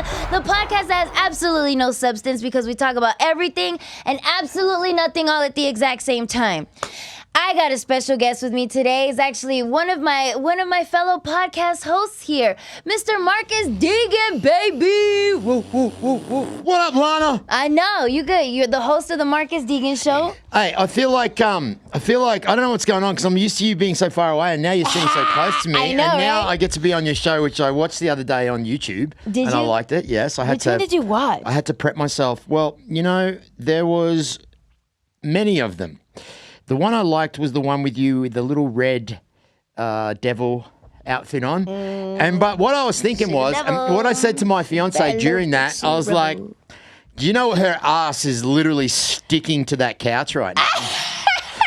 hahaha, the podcast that has absolutely no substance because we talk about everything and absolutely nothing all at the exact same time. I got a special guest with me today. It's actually one of my fellow podcast hosts here, Mr. Marcus Deegan, baby. Woo, woo, woo, woo. What up, Lana? I know you good. You're the host of the Marcus Deegan Show. Hey, I feel like I don't know what's going on because I'm used to you being so far away, and now you're sitting so close to me. I know, and now right? I get to be on your show, which I watched the other day on YouTube. Did and you? I liked it. Yes, I had Which one did you watch? I had to prep myself. Well, you know, there was many of them. The one I liked was the one with you with the little red devil outfit on. But what I was thinking was, and what I said to my fiance during that, I was like, do you know her ass is literally sticking to that couch right now?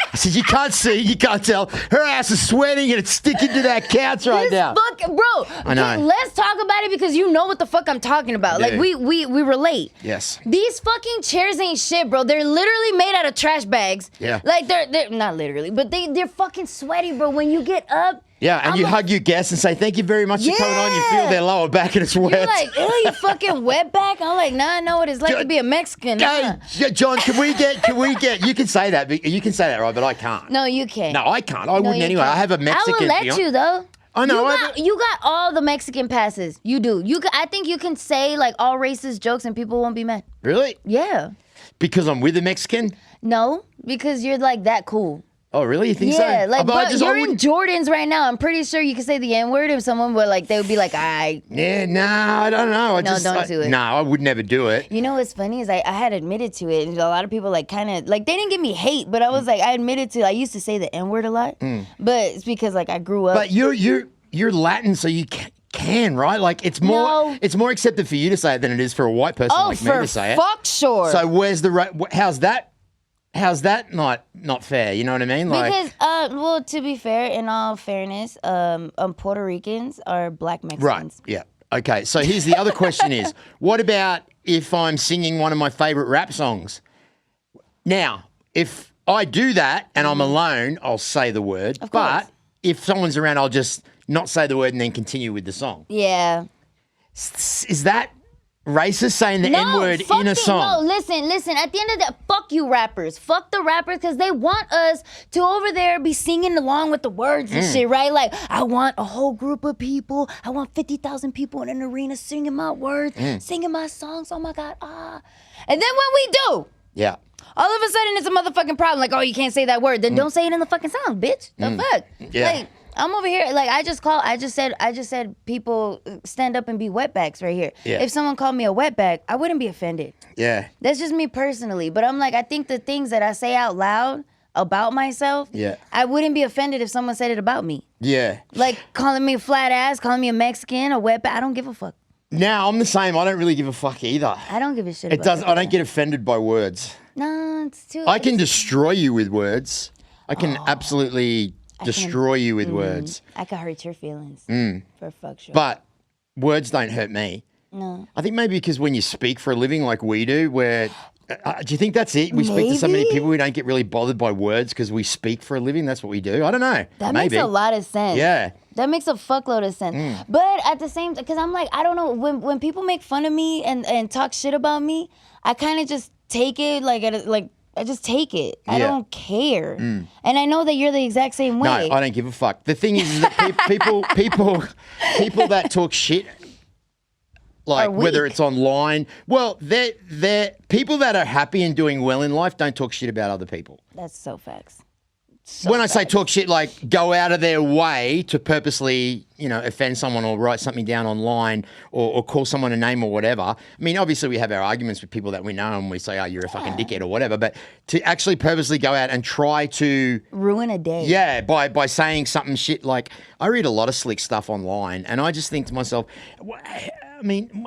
I said, you can't see, you can't tell. Her ass is sweating and it's sticking to that couch right now. Bro, I know. let's talk about it because you know what the fuck I'm talking about. Dude. Like, we relate. Yes. These fucking chairs ain't shit, bro. They're literally made out of trash bags. Yeah. Like, they're not literally, but they're fucking sweaty, bro. When you get up. Yeah, and you hug your guests and say, thank you very much for coming on. You feel their lower back and it's wet. You're like, ew, you fucking wet back? I'm like, nah, I know what it's like to be a Mexican. Hey, John, can we get, you can say that, right, but I can't. No, you can't. No, I can't. I wouldn't anyway. Can't. I have a Mexican I will let you, though. I know. You got all the Mexican passes. You do. I think you can say, like, all racist jokes and people won't be mad. Really? Yeah. Because I'm with a Mexican? No, because you're, like, that cool. Oh, really? You think so? Yeah, like, but you're in Jordans right now. I'm pretty sure you can say the N-word if someone would, like, they would be like, Yeah, no, I don't know. Don't do it. No, I would never do it. You know what's funny is I had admitted to it, and a lot of people, like, kind of, like, they didn't give me hate, but I was like, I admitted to, I used to say the N-word a lot, but it's because, like, I grew up. But you're Latin, so you can, right? Like, it's more accepted for you to say it than it is for a white person like me to say it. Oh, for fuck sure. So where's the how's that not fair? You know what I mean? Like, because, well, to be fair, in all fairness, Puerto Ricans are black Mexicans. Right, yeah. Okay, so here's the other question is, what about if I'm singing one of my favorite rap songs? Now, if I do that and I'm alone, I'll say the word. Of course. But if someone's around, I'll just not say the word and then continue with the song. Yeah. Is that racist saying the N-word in a song? No, listen. At the end of the day, fuck you rappers. Fuck the rappers because they want us to over there be singing along with the words and shit, right? Like, I want a whole group of people. I want 50,000 people in an arena singing my words, singing my songs. Oh, my God. And then when we do, Yeah. all of a sudden it's a motherfucking problem. Like, oh, you can't say that word. Then don't say it in the fucking song, bitch. The fuck? Yeah. Like, I'm over here. Like, I just said people stand up and be wetbacks right here. Yeah. If someone called me a wetback, I wouldn't be offended. Yeah. That's just me personally. But I'm like, I think the things that I say out loud about myself, I wouldn't be offended if someone said it about me. Yeah. Like calling me a flat ass, calling me a Mexican, a wetback. I don't give a fuck. Now, I'm the same. I don't really give a fuck either. I don't give a shit about I don't get offended by words. No, it's too... I can destroy you with words. I can absolutely destroy you with words. I could hurt your feelings. For fuck sure. But words don't hurt me. No. I think maybe because when you speak for a living like we do, where... do you think that's it? We speak to so many people, we don't get really bothered by words because we speak for a living. That's what we do. I don't know. That makes a lot of sense. Yeah. That makes a fuckload of sense. But at the same time, because I'm like, I don't know, when people make fun of me and talk shit about me, I kind of just take it I just take it. I don't care. And I know that you're the exact same way. No, I don't give a fuck. The thing is that people that talk shit, like whether it's online, well, they're people that are happy and doing well in life don't talk shit about other people. That's so facts. When I say talk shit, like go out of their way to purposely, offend someone or write something down online or call someone a name or whatever. I mean, obviously we have our arguments with people that we know and we say, oh, you're a fucking dickhead or whatever. But to actually purposely go out and try to... ruin a day. Yeah, by saying something shit like... I read a lot of slick stuff online and I just think to myself... I mean,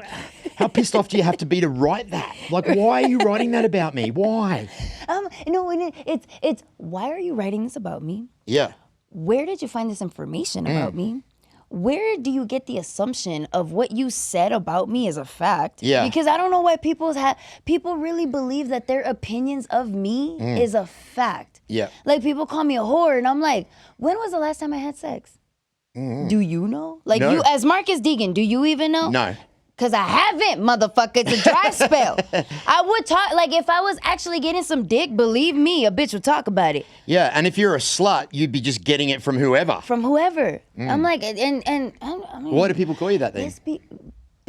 how pissed off do you have to be to write that? Like, why are you writing that about me? Why? It's why are you writing this about me? Yeah. Where did you find this information about me? Where do you get the assumption of what you said about me as a fact? Yeah. Because I don't know why people really believe that their opinions of me is a fact. Yeah. Like, people call me a whore, and I'm like, when was the last time I had sex? Do you know? Like, No. you, as Marcus Deegan, do you even know? No. Because I haven't, motherfucker. It's a dry spell. I would talk, like, if I was actually getting some dick, believe me, a bitch would talk about it. Yeah, and if you're a slut, you'd be just getting it from whoever. From whoever. I'm like, I mean, Why do people call you that then?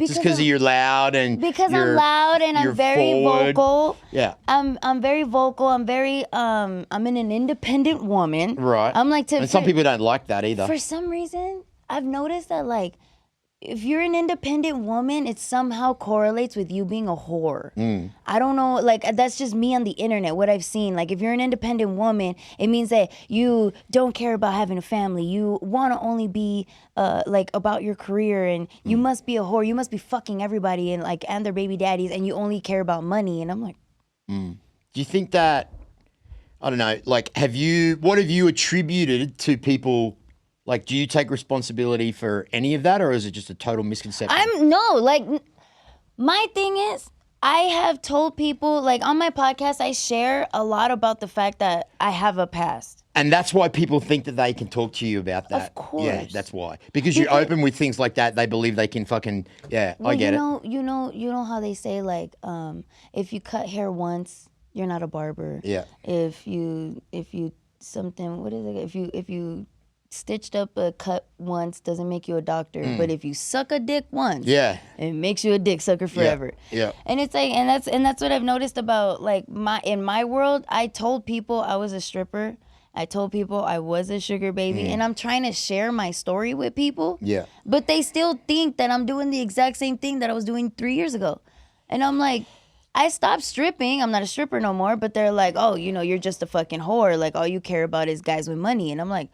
Just because you're loud and because I'm loud and I'm very forward. vocal. Yeah. I'm very vocal. I'm very I'm an independent woman. Right. I'm like and some people don't like that either. For some reason, I've noticed that like if you're an independent woman, it somehow correlates with you being a whore. I don't know, like that's just me on the internet, what I've seen. Like if you're an independent woman, it means that you don't care about having a family. You want to only be like about your career, and you must be a whore. You must be fucking everybody and their baby daddies, and you only care about money. And I'm like, Do you think that, I don't know, like what have you attributed to people? Like, do you take responsibility for any of that, or is it just a total misconception? My thing is, I have told people, like on my podcast, I share a lot about the fact that I have a past. And that's why people think that they can talk to you about that. Of course. Yeah, that's why. Because you're open with things like that, they believe they can fucking, I get it. You know how they say, like, if you cut hair once, you're not a barber. Yeah. If you something, what is it? If you stitched up a cut once doesn't make you a doctor, but if you suck a dick once, it makes you a dick sucker forever. Yeah. And it's like, and that's what I've noticed about like in my world. I told people I was a stripper. I told people I was a sugar baby, and I'm trying to share my story with people. Yeah. But they still think that I'm doing the exact same thing that I was doing 3 years ago, and I'm like, I stopped stripping. I'm not a stripper no more. But they're like, oh, you're just a fucking whore. Like all you care about is guys with money, and I'm like,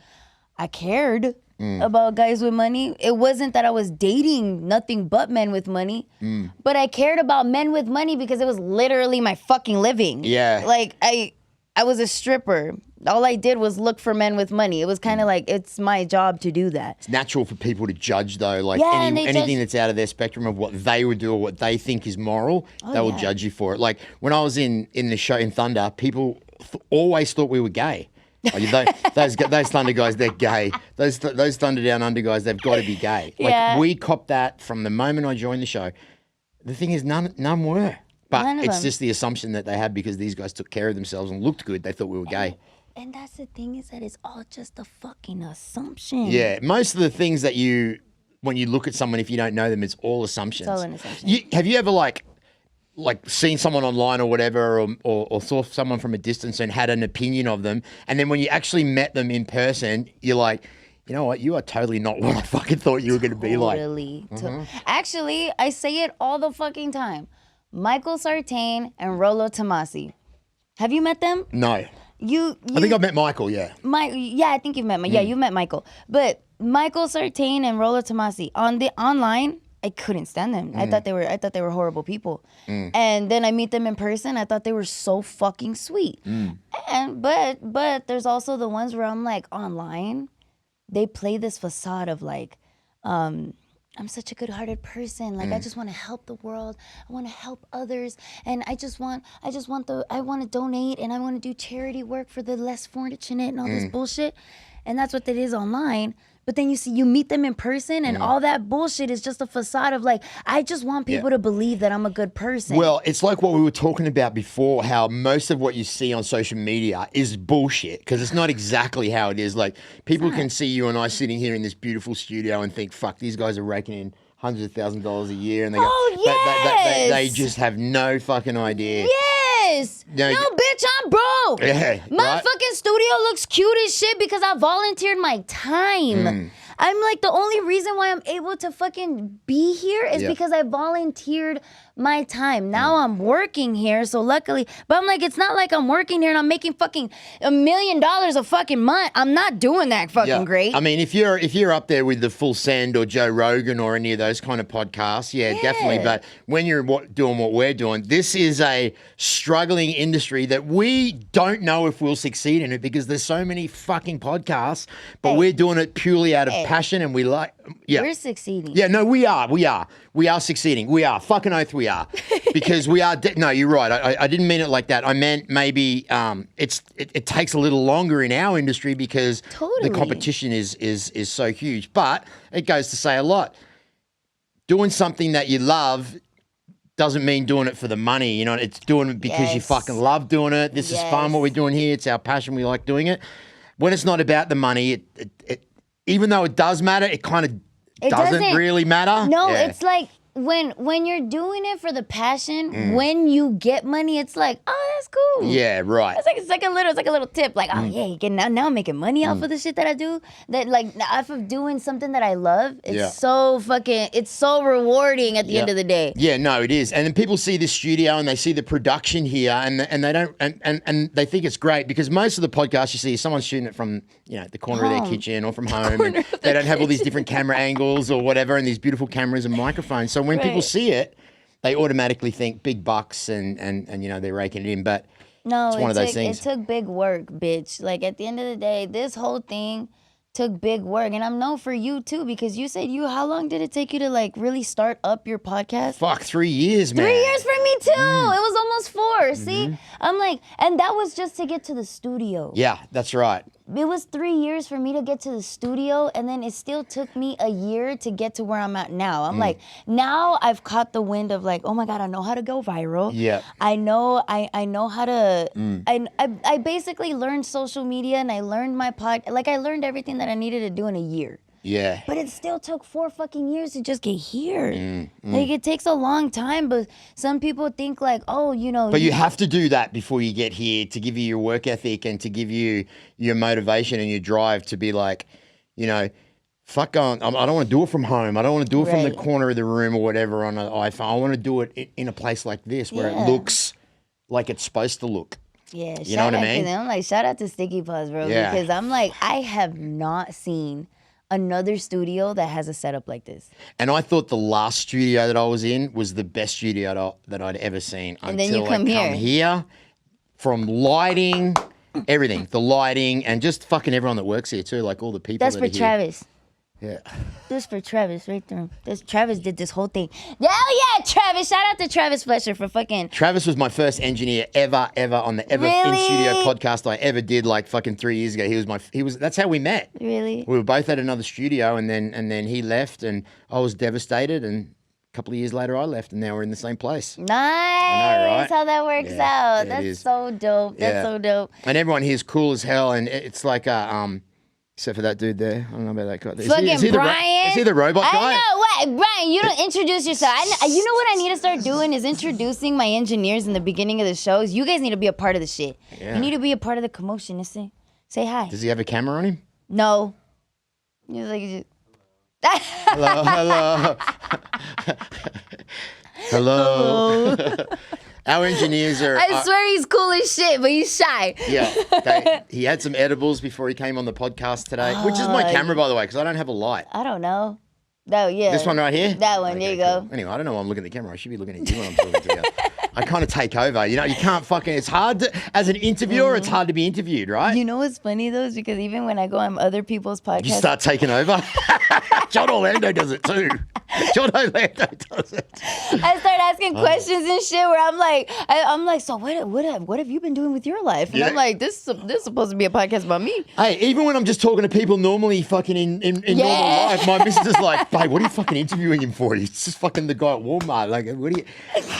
I cared about guys with money. It wasn't that I was dating nothing but men with money, but I cared about men with money because it was literally my fucking living. Yeah. Like I was a stripper. All I did was look for men with money. It was kind of like, it's my job to do that. It's natural for people to judge though, like judge. anything that's out of their spectrum of what they would do or what they think is moral, they will judge you for it. Like when I was in the show in Thunder, people always thought we were gay. Those Thunder guys, they're gay. Those Thunder Down Under guys, they've got to be gay. Like we copped that from the moment I joined the show. The thing is, none were. But it's just the assumption that they had because these guys took care of themselves and looked good. They thought we were gay. And that's the thing is that it's all just a fucking assumption. Yeah, most of the things that when you look at someone, if you don't know them, it's all assumptions. It's all an assumption. Have you ever like seen someone online or whatever or saw someone from a distance and had an opinion of them, and then when you actually met them in person, you're like, you know what, you are totally not what I fucking thought you were going to be like. Totally. Actually, I say it all the fucking time. Michael Sartain and Rollo Tomasi. Have you met them? No. I think I've met Michael, yeah. I think you've met Michael. Yeah, you've met Michael. But Michael Sartain and Rollo Tomasi online, I couldn't stand them. I thought they were horrible people. And then I meet them in person. I thought they were so fucking sweet. And but there's also the ones where I'm like, online, they play this facade of like, I'm such a good-hearted person. Like I just want to help the world. I want to help others, and I want to donate, and I want to do charity work for the less fortunate and all this bullshit. And that's what it is online. But then you meet them in person, and all that bullshit is just a facade of like, I just want people to believe that I'm a good person. Well, it's like what we were talking about before, how most of what you see on social media is bullshit because it's not exactly how it is. Like people can see you and I sitting here in this beautiful studio and think, fuck, these guys are raking in hundreds of thousands of dollars a year, and they go, they just have no fucking idea. Yes. No, bitch, I'm broke. Yeah, my fucking studio looks cute as shit because I volunteered my time. I'm like, the only reason why I'm able to fucking be here is because I volunteered my time. Now I'm working here, so luckily, but I'm like, it's not like I'm working here and I'm making fucking $1 million a fucking month. I'm not doing that fucking great. I mean, if you're up there with the Full Send or Joe Rogan or any of those kind of podcasts, definitely. But when you're doing what we're doing, this is a struggling industry that we don't know if we'll succeed in it because there's so many fucking podcasts, but we're doing it purely out of passion and we like, we're succeeding. Yeah, no, we are succeeding. We are. Fucking oath we are. Because we are, no, you're right. I didn't mean it like that. I meant maybe it takes a little longer in our industry because the competition is so huge. But it goes to say a lot. doing something that you love doesn't mean doing it for the money. You know, it's doing it because you fucking love doing it. This is fun, what we're doing here. It's our passion. We like doing it. When it's not about the money, it even though it does matter, it kind of doesn't really matter. No, it's like when you're doing it for the passion, when you get money, it's like, oh, that's cool. Yeah, right. It's like a little tip. Like, oh yeah, you can now I'm making money off of the shit that I do. That like off of doing something that I love. It's it's so rewarding at the end of the day. Yeah, no, it is. And then people see this studio and they see the production here and they don't and they think it's great because most of the podcasts you see someone's shooting it from, you know, the corner of their kitchen or from home and they don't have all these different camera angles or whatever and these beautiful cameras and microphones. So when people see it, they automatically think big bucks and you know, they're raking it in. But no, it's one of those things. It took big work, bitch. Like at the end of the day, this whole thing took big work. And I'm known for you too, because you said how long did it take you to like really start up your podcast? Fuck, 3 years, man. 3 years for me too. It was almost 4. See? I'm like, and that was just to get to the studio. Yeah, that's right. It was 3 years for me to get to the studio, and then it still took me a year to get to where I'm at now. I'm like, now I've caught the wind of like, oh my God, I know how to go viral. Yeah. I know how to, I basically learned social media and I learned my like I learned everything that I needed to do in a year. Yeah. But it still took 4 fucking years to just get here. Like it takes a long time, but some people think like, oh, you know. But you have to do that before you get here to give you your work ethic and to give you your motivation and your drive to be like, you know, fuck on. I don't want to do it from home. I don't want to do it from the corner of the room or whatever on an iPhone. I want to do it in a place like this where it looks like it's supposed to look. Yeah, you know what I mean? I'm like, shout out to Sticky Paws, bro, because I'm like, I have not seen another studio that has a setup like this. And I thought the last studio that I was in was the best studio that I'd ever seen. And then you come here. From lighting, everything. The lighting and just fucking everyone that works here too, like all the people That's that for are here. Travis. Yeah. This for Travis right there. Travis did this whole thing. Yeah, Travis. Shout out to Travis Fletcher for fucking. Travis was my first engineer ever on the ever in studio podcast I ever did like fucking 3 years ago. He was that's how we met. Really? We were both at another studio and then he left and I was devastated and a couple of years later I left and now we're in the same place. Nice. I know, right? How that works out. That's so dope. That's so dope. And everyone here is cool as hell and it's like except for that dude there. I don't know about that guy. Is he Brian? Is he the robot guy? I know. What? Brian, you don't introduce yourself. You know what I need to start doing is introducing my engineers in the beginning of the shows. You guys need to be a part of the shit. Yeah. You need to be a part of the commotion. Say hi. Does he have a camera on him? No. He's like... Hello. Hello. Our engineers are... I swear he's cool as shit, but he's shy. Yeah. He had some edibles before he came on the podcast today, which is my camera, by the way, because I don't have a light. I don't know. Oh, yeah. This one right here? That one. Okay, there you go. Anyway, I don't know why I'm looking at the camera. I should be looking at you when I'm talking to you. I kind of take over. You know, you can't fucking... It's hard to... As an interviewer, it's hard to be interviewed, right? You know what's funny, though, is because even when I go on other people's podcasts... You start taking over? John Orlando does it too. John Orlando does it. I start asking questions and shit where I'm like, so what have you been doing with your life? And I'm like, this is supposed to be a podcast about me. Hey, even when I'm just talking to people normally fucking in normal life, my missus is like, babe, what are you fucking interviewing him for? He's just fucking the guy at Walmart. Like, what do you...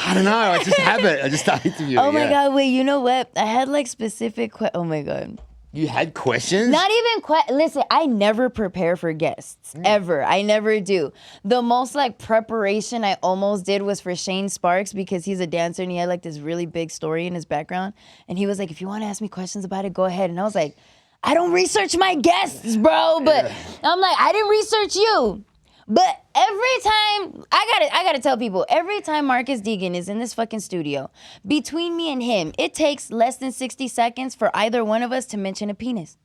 I don't know. I just have it. I just start interviewing. Oh my God, wait, you know what? I had like specific... Oh my God. You had questions? Not even listen, I never prepare for guests, ever. I never do. The most like preparation I almost did was for Shane Sparks because he's a dancer and he had like this really big story in his background. And he was like, if you want to ask me questions about it, go ahead. And I was like, I don't research my guests, bro. But I'm like, I didn't research you. But every time, I gotta tell people, every time Marcus Deegan is in this fucking studio, between me and him, it takes less than 60 seconds for either one of us to mention a penis.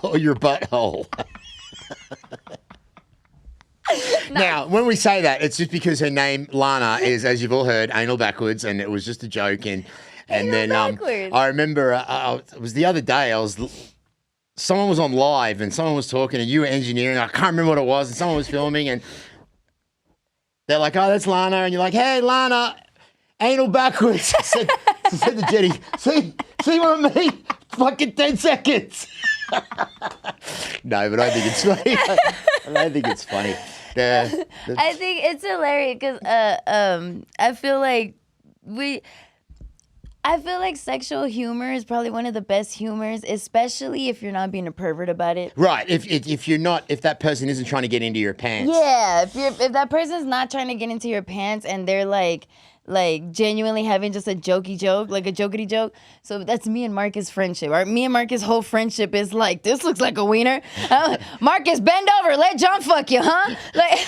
Or your butthole. Now, when we say that, it's just because her name, Lana, is, as you've all heard, anal backwards, and it was just a joke. And then I remember, it was the other day, someone was on live and someone was talking and you were engineering. I can't remember what it was. And someone was filming and they're like, oh, that's Lana. And you're like, hey, Lana, anal backwards. I said to Jetty, see what I mean? Fucking 10 seconds. No, but I think it's funny. I don't think it's funny. I think it's hilarious because I feel like sexual humor is probably one of the best humors, especially if you're not being a pervert about it. Right. If that person isn't trying to get into your pants. Yeah. If that person's not trying to get into your pants and they're like genuinely having just a jokey joke, like a jokety joke. So that's me and Marcus' friendship. Me and Marcus' whole friendship is like, this looks like a wiener. Marcus, bend over. Let John fuck you, huh? Like.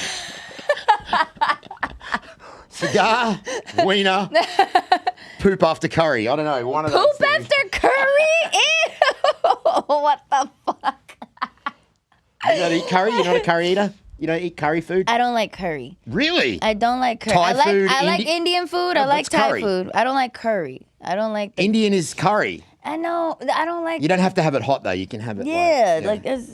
Cigar, wiener, poop after curry. I don't know. One of those Poop things. after curry? Ew. What the fuck? You don't eat curry? You're not a curry eater? You don't eat curry food? I don't like curry. Really? I don't like curry. Thai food, I like Indian food. Oh, I like that's Thai curry. food. I don't like curry. I don't like Indian is curry. I know. I don't like. You don't have to have it hot though. You can have it. It's,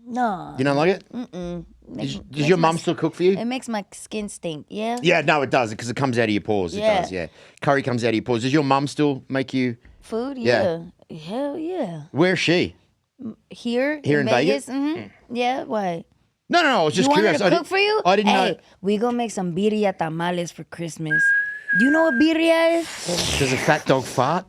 no. You don't like it? Mm-mm. Does your mum still cook for you? It makes my skin stink. Yeah. Yeah, no, it does because it comes out of your pores. It does. Yeah. Curry comes out of your pores. Does your mum still make you food? Yeah. Hell yeah. Where's she? Here in Vegas? Mm-hmm. Yeah. Why? No. I was just you curious. Want her to cook for you? I didn't know. We gonna make some birria tamales for Christmas. Do you know what birria is? Does a fat dog fart?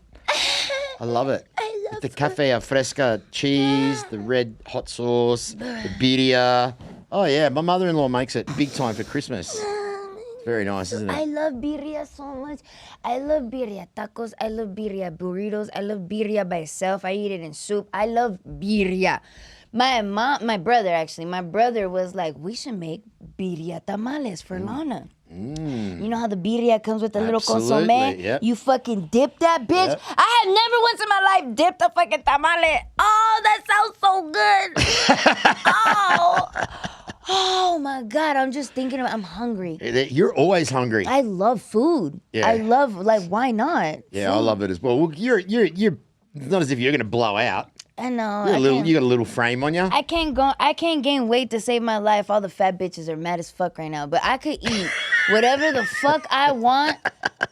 I love it. With the cafe al fresca cheese, the red hot sauce, the birria. Oh yeah, my mother-in-law makes it big time for Christmas. It's very nice, isn't it? I love birria so much. I love birria tacos. I love birria burritos. I love birria by itself. I eat it in soup. I love birria. My brother was like, we should make birria tamales for Lana. You know how the birria comes with a little consomme? Yep. You fucking dip that bitch. Yep. I have never once in my life dipped a fucking tamale. Oh, that sounds so good. Oh my God. I'm just thinking I'm hungry. You're always hungry. I love food. Yeah. I love, why not? Yeah, Food. I love it as well. Well, you're it's not as if you're going to blow out. I know. You got a little frame on you. I can't gain weight to save my life. All the fat bitches are mad as fuck right now. But I could eat whatever the fuck I want.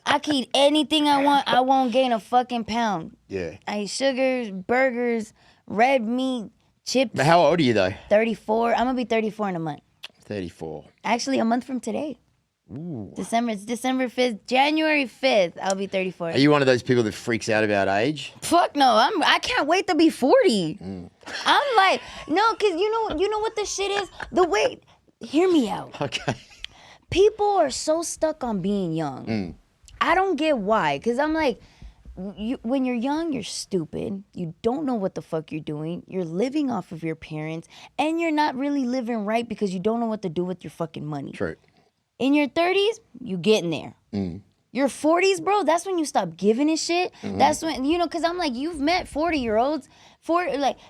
I could eat anything I want. I won't gain a fucking pound. Yeah. I eat sugars, burgers, red meat, chips. But how old are you though? 34. I'm gonna be 34 in a month. 34. Actually, a month from today. Ooh. It's December 5th. January 5th, I'll be 34. Are you one of those people that freaks out about age? Fuck no. I can't wait to be 40. I'm like, no, because you know what the shit is? The way, hear me out. Okay. People are so stuck on being young. I don't get why. Because I'm like, when you're young, you're stupid. You don't know what the fuck you're doing. You're living off of your parents. And you're not really living right because you don't know what to do with your fucking money. True. In your 30s, you getting there. Your 40s, bro, that's when you stop giving a shit. That's when, because I'm like, you've met 40-year-olds.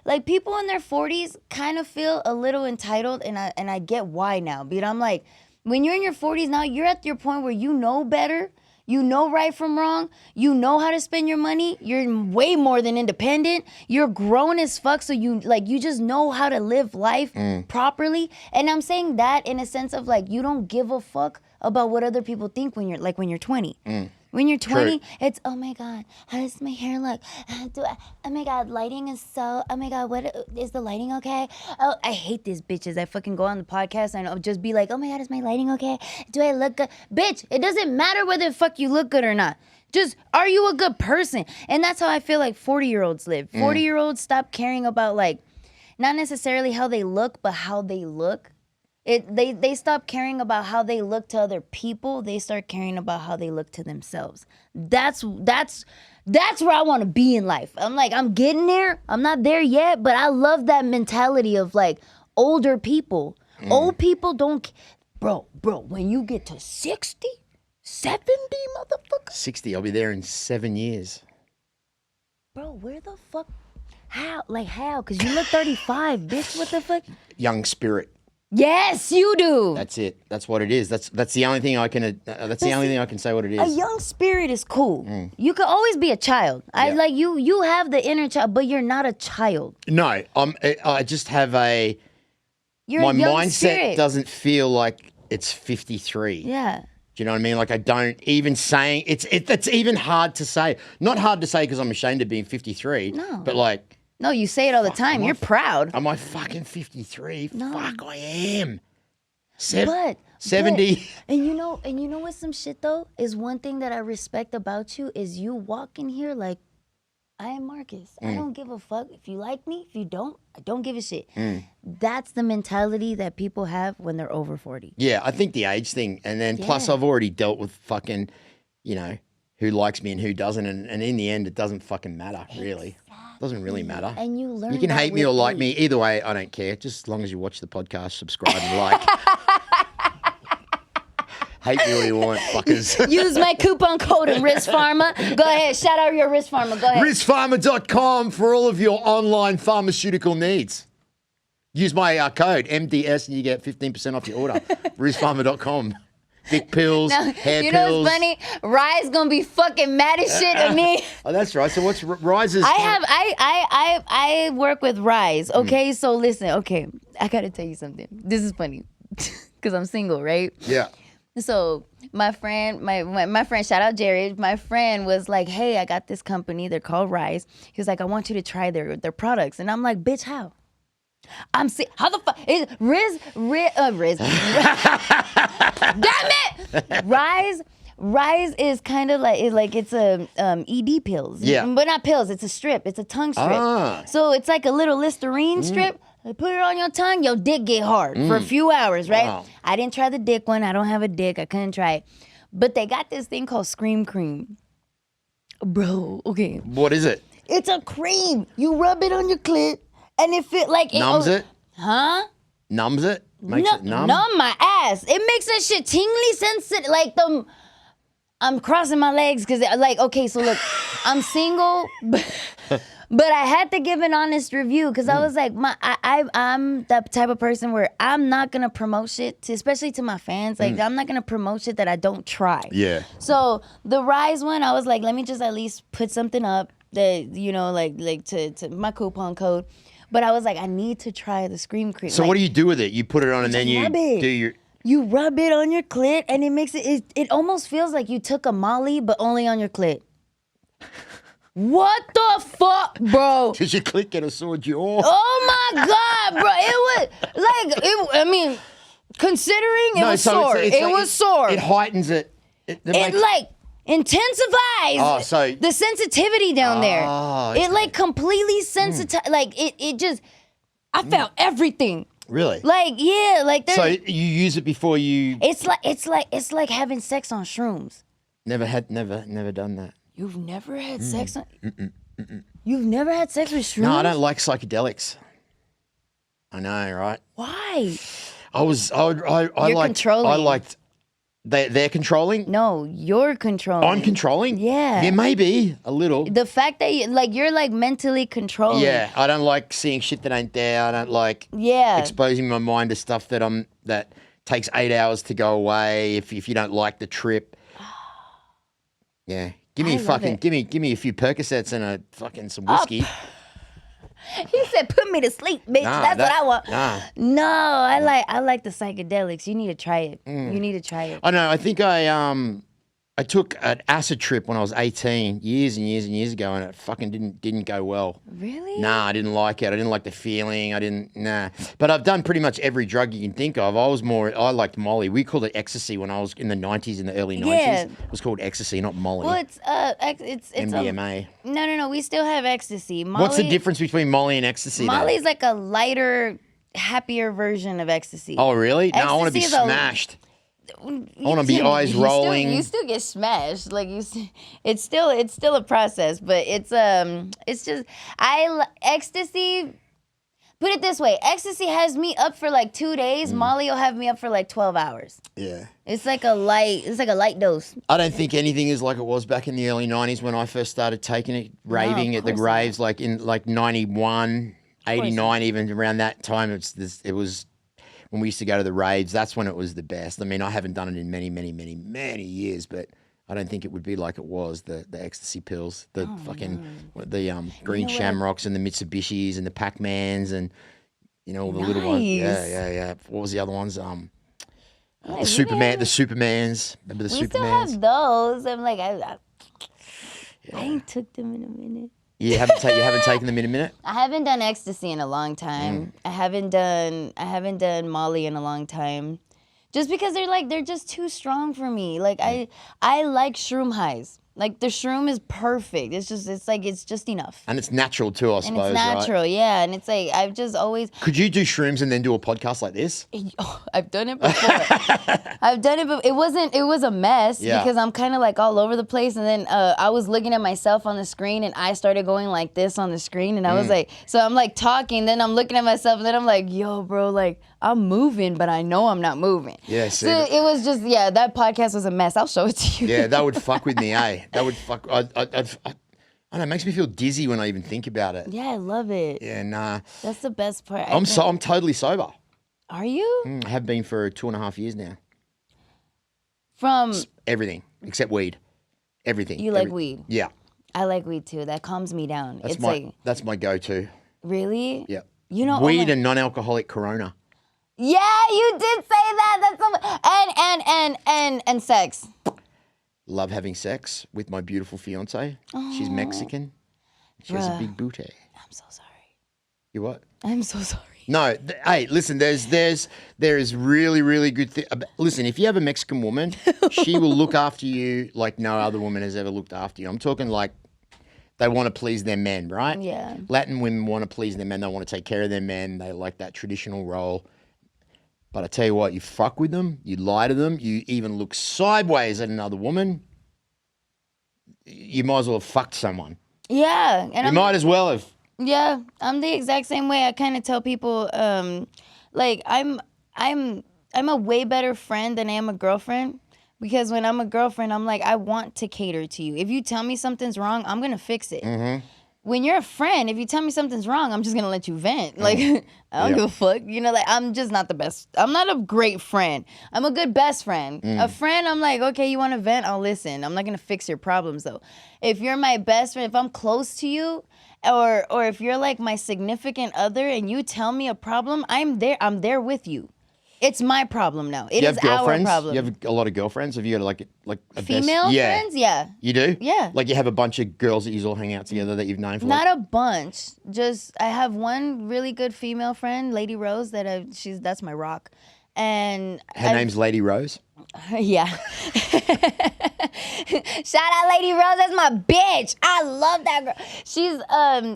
Like people in their 40s kind of feel a little entitled, and I get why now. But I'm like, when you're in your 40s now, you're at your point where you know better. You know right from wrong. You know how to spend your money. You're way more than independent. You're grown as fuck, so you just know how to live life properly. And I'm saying that in a sense of like you don't give a fuck about what other people think when you're 20. When you're 20, it's, oh my God, how does my hair look? Oh my God, lighting is so, oh my God, what is the lighting okay? Oh, I hate these bitches. I fucking go on the podcast and I'll just be like, oh my God, is my lighting okay? Do I look good? Bitch, it doesn't matter whether the fuck you look good or not. Just, are you a good person? And that's how I feel like 40-year-olds live. 40-year-olds stop caring about like, not necessarily how they look, but how they look. They stop caring about how they look to other people. They start caring about how they look to themselves. That's where I want to be in life. I'm like, I'm getting there. I'm not there yet, but I love that mentality of like older people. Old people don't, bro, when you get to 60, 70, motherfucker. 60, I'll be there in 7 years. Bro, where the fuck? How? Like how? Because you look 35, bitch. What the fuck? Young spirit. Yes, you do. That's it. That's what it is. That's the only thing I can. That's the only thing I can say what it is. A young spirit is cool. You can always be a child. I like you. You have the inner child, but you're not a child. No, I just have my You're a young mindset spirit. doesn't feel like it's 53. Yeah. Do you know what I mean? Like I don't even saying it's even hard to say. Not hard to say because I'm ashamed of being 53. No. But like No, you say it all the time. You're proud. Am I fucking 53? No. Fuck, I am. But 70. And you know what's some shit though? Is one thing that I respect about you is you walk in here like, I am Marcus. I don't give a fuck if you like me. If you don't, I don't give a shit. That's the mentality that people have when they're over 40. Yeah, I think the age thing. And then plus I've already dealt with fucking, you know, who likes me and who doesn't. And in the end, it doesn't fucking matter, really. It doesn't really matter. And you learn You can that hate me with or like age. me. Either way, I don't care. Just as long as you watch the podcast, subscribe and like. Hate me all you want, fuckers. Use my coupon code in Riz Pharma. Go ahead, shout out your Riz Pharma. Go ahead. RizPharma.com for all of your online pharmaceutical needs. Use my code MDS and you get 15% off your order. RizPharma.com. Dick pills, Now, hair you know pills. what's funny? Rye's gonna be fucking mad as shit at me. Oh, that's right. So what's Rise's? I work with Rise. Okay, so listen. Okay, I gotta tell you something. This is funny because I'm single, right? Yeah. So my friend, my friend, shout out Jared. My friend was like, "Hey, I got this company. They're called Rise." He was like, "I want you to try their products," and I'm like, "Bitch, how?" How the fuck is Riz? Damn it! Rise is kind of like it's a ED pills. Yeah. But not pills. It's a strip. It's a tongue strip. Ah. So it's like a little Listerine strip. You put it on your tongue, your dick get hard for a few hours, right? Wow. I didn't try the dick one. I don't have a dick. I couldn't try it. But they got this thing called Scream Cream. Bro, okay. What is it? It's a cream. You rub it on your clit, and it feel like Numbs it? Huh? Numbs it? Makes it numb? Numb my ass. It makes that shit tingly sensitive. Like I'm crossing my legs because like, okay, so look, I'm single, but I had to give an honest review because I was like, I'm the type of person where I'm not gonna promote shit, especially to my fans. Like, I'm not gonna promote shit that I don't try. Yeah. So the Rise one, I was like, let me just at least put something up that, you know, like to my coupon code. But I was like, I need to try the Scream Cream. So like, what do you do with it? You put it on and then you rub it. do your... You rub it on your clit, and it makes it almost feels like you took a Molly, but only on your clit. What the fuck, bro? Did your clit get a sore jaw? Oh my God, bro. It was like, I mean, considering it was sore. It was sore. It heightens it. It makes- like intensifies the sensitivity down there. okay. It like completely sensitized. Like it just, I felt everything. Really? Like, yeah, like So you use it before you... it's like having sex on shrooms. Never done that. You've never had sex on... You've never had sex with shrooms? No, I don't like psychedelics. I know, right? Why? You're controlling. I liked... They're controlling? No, you're controlling. I'm controlling? Yeah. Yeah, maybe. A little. The fact that you're like mentally controlling. Yeah, I don't like seeing shit that ain't there. I don't like Yeah. exposing my mind to stuff that takes 8 hours to go away if you don't like the trip. Yeah. Give me I love it. give me a few Percocets and some whiskey. He said, "Put me to sleep, bitch." That's what I want. Nah. No, I like the psychedelics. You need to try it. You need to try it. I know. I think I took an acid trip when I was 18, years and years and years ago, and it fucking didn't go well. Really? Nah, I didn't like it. I didn't like the feeling. Nah. But I've done pretty much every drug you can think of. I liked Molly. We called it ecstasy when I was in the 90s, in the early 90s. Yeah. It was called ecstasy, not Molly. Well, it's MDMA. No. We still have ecstasy. Molly, What's the difference between Molly and ecstasy? then? Molly's like a lighter, happier version of ecstasy. Oh, really? No, I want to be Ecstasy is smashed. I want to be eyes rolling. You still get smashed. Like it's still a process, but it's just ecstasy. Put it this way, ecstasy has me up for like 2 days. Molly will have me up for like 12 hours. Yeah. It's like a light dose. I don't think anything is like it was back in the early 90s when I first started taking it, raving at the course graves, like in like 91, 89, even around that time. It was when we used to go to the raves. That's when it was the best. I mean, I haven't done it in many, many, many, many years, but I don't think it would be like it was, the ecstasy pills, the green shamrocks and the Mitsubishis and the Pac-Mans and, you know, all the little ones. Yeah. What was the other ones? The Supermans. Remember the We Supermans? still have those. I'm like, I ain't took them in a minute. You haven't taken them in a minute? I haven't done ecstasy in a long time. I haven't done Molly in a long time. Just because they're just too strong for me. Like I like shroom highs. Like the shroom is perfect. It's just enough. And it's natural too, I suppose, And it's natural, right? yeah. And it's like I've just always. Could you do shrooms and then do a podcast like this? I've done it before. I've done it, but it was a mess because I'm kind of like all over the place. And then I was looking at myself on the screen and I started going like this on the screen. And I was like, so I'm like talking, then I'm looking at myself and then I'm like, yo, bro, like I'm moving, but I know I'm not moving. Yeah, so it was just, that podcast was a mess. I'll show it to you. Yeah, that would fuck with me, eh? That would fuck. I don't know, it makes me feel dizzy when I even think about it. Yeah, I love it. Yeah, nah. That's the best part. I'm totally sober. Are you? I have been for 2.5 years now. From everything except weed. Everything. You like weed? Yeah. I like weed too. That calms me down. That's my go-to. Really? Yeah. You know, weed and non-alcoholic Corona. Yeah, you did say that. That's and sex. Love having sex with my beautiful fiance. She's Mexican. She has a big booty. I'm so sorry. You what? I'm so sorry. No, hey, listen. There is really, really good. Listen, if you have a Mexican woman, she will look after you like no other woman has ever looked after you. I'm talking like they want to please their men, right? Yeah. Latin women want to please their men. They want to take care of their men. They like that traditional role. But I tell you what, you fuck with them, you lie to them, you even look sideways at another woman, you might as well have fucked someone. Yeah. And you might as well have. Yeah, I'm the exact same way. I kind of tell people, like I'm a way better friend than I am a girlfriend. Because when I'm a girlfriend, I'm like, I want to cater to you. If you tell me something's wrong, I'm going to fix it. Mm-hmm. When you're a friend, if you tell me something's wrong, I'm just going to let you vent. Like, I don't give a fuck. You know, like, I'm just not the best. I'm not a great friend. I'm a good best friend. A friend, I'm like, okay, you want to vent? I'll listen. I'm not going to fix your problems, though. If you're my best friend, if I'm close to you, or if you're like my significant other and you tell me a problem, I'm there with you. It's my problem now. It is our problem. You have a lot of girlfriends? Have you got like a female friends? Yeah. You do? Yeah. Like you have a bunch of girls that you all hang out together that you've known for Not a bunch. Just I have one really good female friend, Lady Rose, that's my rock. And her name's Lady Rose? Yeah. Shout out Lady Rose, that's my bitch. I love that girl. She's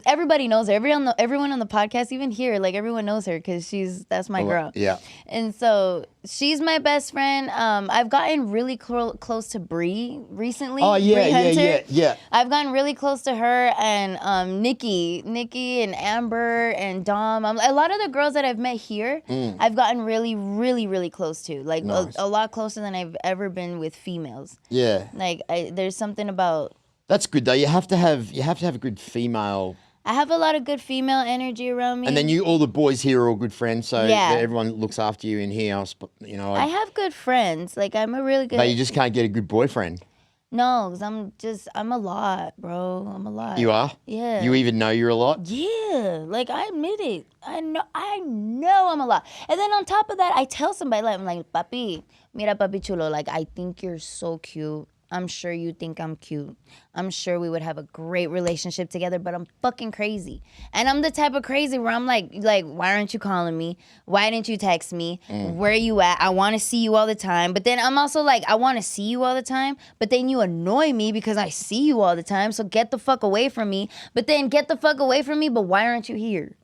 everybody knows her. Everyone on the podcast, even here, like everyone knows her because that's my girl. Yeah. And so she's my best friend. I've gotten really close to Bree recently. Oh yeah. I've gotten really close to her and Nikki and Amber and Dom. A lot of the girls that I've met here, I've gotten really, really, really close to. Like nice. a lot closer than I've ever been with females. Yeah. Like there's something about. That's good though. You have to have a good female. I have a lot of good female energy around me. And then all the boys here are all good friends, so everyone looks after you in here. You know, I have good friends. Like I'm a really good. But you just can't get a good boyfriend. No, because I'm a lot, bro. I'm a lot. You are? Yeah. You even know you're a lot? Yeah. Like I admit it. I know I'm a lot. And then on top of that, I tell somebody like I'm like, Papi, mira papi chulo, like I think you're so cute. I'm sure you think I'm cute. I'm sure we would have a great relationship together, but I'm fucking crazy. And I'm the type of crazy where I'm like, why aren't you calling me? Why didn't you text me? Where are you at? I want to see you all the time. But then I'm also like, I want to see you all the time, but then you annoy me because I see you all the time, so get the fuck away from me. But then get the fuck away from me, but why aren't you here?